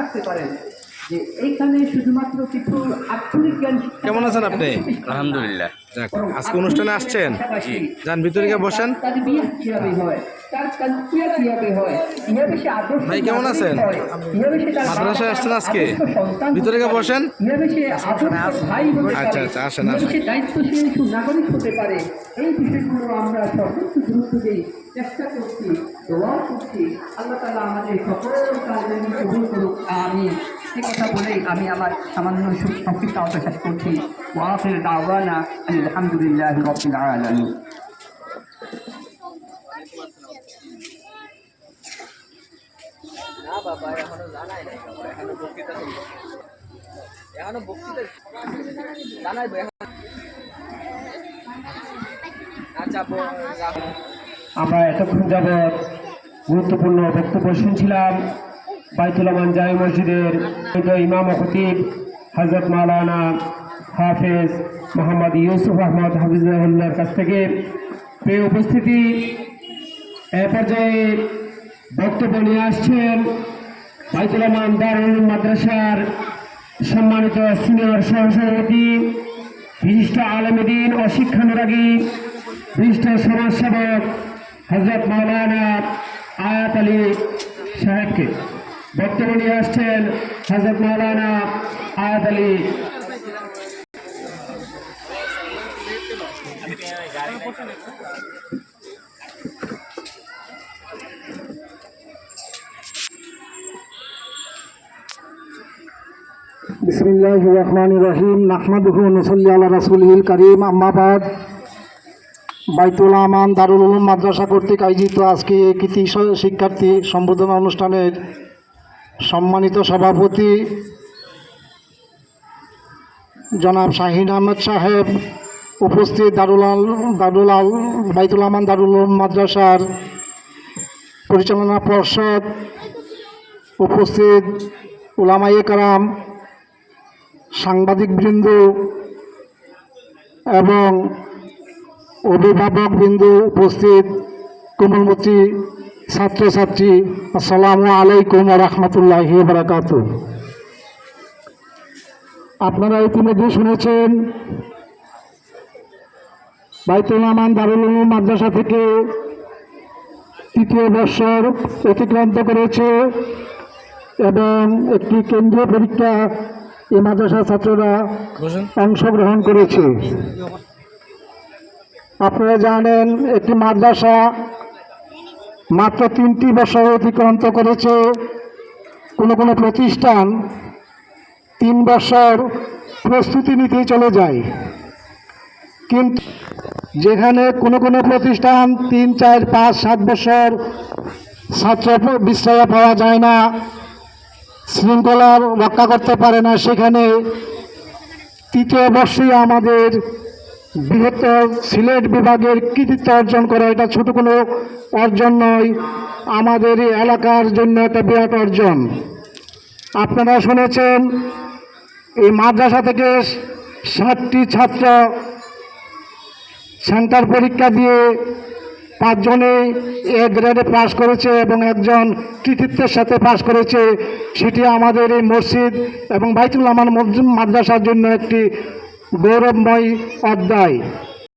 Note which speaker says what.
Speaker 1: রাখতে পারেন যে এইখানে শুধুমাত্র কিছু আক্ষরিক জ্ঞান।
Speaker 2: কেমন আছেন আপনি?
Speaker 3: আলহামদুলিল্লাহ।
Speaker 2: যাক, আজকে অনুষ্ঠানে আসছেন, যান ভিতরে গিয়ে বসেন।
Speaker 1: তার বিয়ে কিভাবে হয়, তার তাজকিয়া কিভাবে হয়, কিভাবে সে আদর্শ
Speaker 2: ভাই কেমন আছেন?
Speaker 1: কিভাবে সে তার
Speaker 2: মাদ্রাসায় আসছেন আজকে?
Speaker 1: সন্তান,
Speaker 2: ভিতরে গিয়ে বসেন।
Speaker 1: কিভাবে সে আদর্শ ভাই হতে
Speaker 2: আচ্ছা,
Speaker 1: পারে,
Speaker 2: আচ্ছা, আসেন,
Speaker 1: কিভাবে
Speaker 2: আসেন।
Speaker 1: সে দায়িত্বশীল সুনাগরিক হতে পারে, এই বিষয়গুলো আমরা সর্বোচ্চ গুরুত্ব দিই, চেষ্টা করছি, দোয়া করছি। আল্লাহ তাআলা আমাদের সকল কাজের কবুল করুক, আমিন। এই কথা বলেই আমি আমার সামান্য সংক্ষিপ্ত আলোচনা শেষ করছি। ওয়া আখিরু দাওয়ানা আলহামদুলিল্লাহি রাব্বিল আলামিন।
Speaker 4: না বাবা, এখনো জানাই নাই, এখনো বক্তৃতা চলছে, এখনো বক্তৃতা জানাইবো এখন। আচ্ছা,
Speaker 5: আমরা এতক্ষণ যাবৎ গুরুত্বপূর্ণ বক্তব্য শুনছিলাম বাইতুল আমান জামে মসজিদের ইমাম ও খতিব হযরত মাওলানা হাফেজ মোহাম্মদ ইউসুফ আহমদ হাফিজাহুল্লাহর কাছ থেকে। প্রিয় উপস্থিতি, এ পর্যায়ে বক্তব্য নিয়ে আসছেন বাইতুল আমান দারুল উলুম মাদ্রাসার সম্মানিত সিনিয়র সহসভাপতি, বিশিষ্ট আলেমে দ্বীন ও শিক্ষানুরাগী, বিশিষ্ট সমাজসেবক হযরত মাওলানা আয়াত আলী সাহেবকে। বক্তব্য নিয়ে আসছেন হযরত মাওলানা আয়াত আলী।
Speaker 6: বিসমিল্লাহির রহমানির রহিম। নাহমাদুহু ওয়া নুসাল্লি আলা রাসূলিল কারীম। আম্মা বাদ। বাইতুল আমান দারুল উলুম মাদ্রাসা কর্তৃক আয়োজিত আজকে কৃতি শিক্ষার্থী সম্বোধনা অনুষ্ঠানের সম্মানিত সভাপতি জনাব শাহিন আহমেদ সাহেব, উপস্থিত বাইতুল আমান দারুল উলুম মাদ্রাসার পরিচালনা পর্ষদ, উপস্থিত উলামায়ে কেরাম, সাংবাদিকবৃন্দ এবং অভিভাবকবৃন্দ, উপস্থিত কোমলমতি ছাত্রছাত্রী, আসসালামু আলাইকুম ওয়া রাহমাতুল্লাহি ওয়া বারাকাতুহু। আপনারা ইতিমধ্যে শুনেছেন বাইতুল আমান দারুল উলুম মাদ্রাসা থেকে তৃতীয় বর্ষর অতিক্রান্ত করেছে এবং একটি কেন্দ্রীয় পরীক্ষা এই মাদ্রাসার ছাত্ররা অংশগ্রহণ করেছে। আপনারা জানেন একটি মাদ্রাসা মাত্র 3টি বছর অতিক্রান্ত করেছে, কোনো কোনো প্রতিষ্ঠান 3 বছর প্রস্তুতি নিতেই চলে যায়, কিন্তু যেখানে কোনো কোনো প্রতিষ্ঠান 3, 4, 5, 7 বছর ছাত্র বিশ্রয় পাওয়া যায় না, শৃঙ্খলা রক্ষা করতে পারে না, সেখানে তৃতীয় বর্ষেই আমাদের বৃহত্তর সিলেট বিভাগের কৃতিত্ব অর্জন করা এটা ছোট কোনো অর্জন নয়, আমাদের এই এলাকার জন্য একটা বিরাট অর্জন। আপনারা শুনেছেন এই মাদ্রাসা থেকে 60টি ছাত্র সেন্টার পরীক্ষা দিয়ে 5 জনে এ গ্রেডে পাস করেছে এবং একজন কৃতিত্বের সাথে পাস করেছে। সেটি আমাদের এই মসজিদ এবং বাইতুল আমান মাদ্রাসার জন্য একটি গৌরবময় অধ্যায়।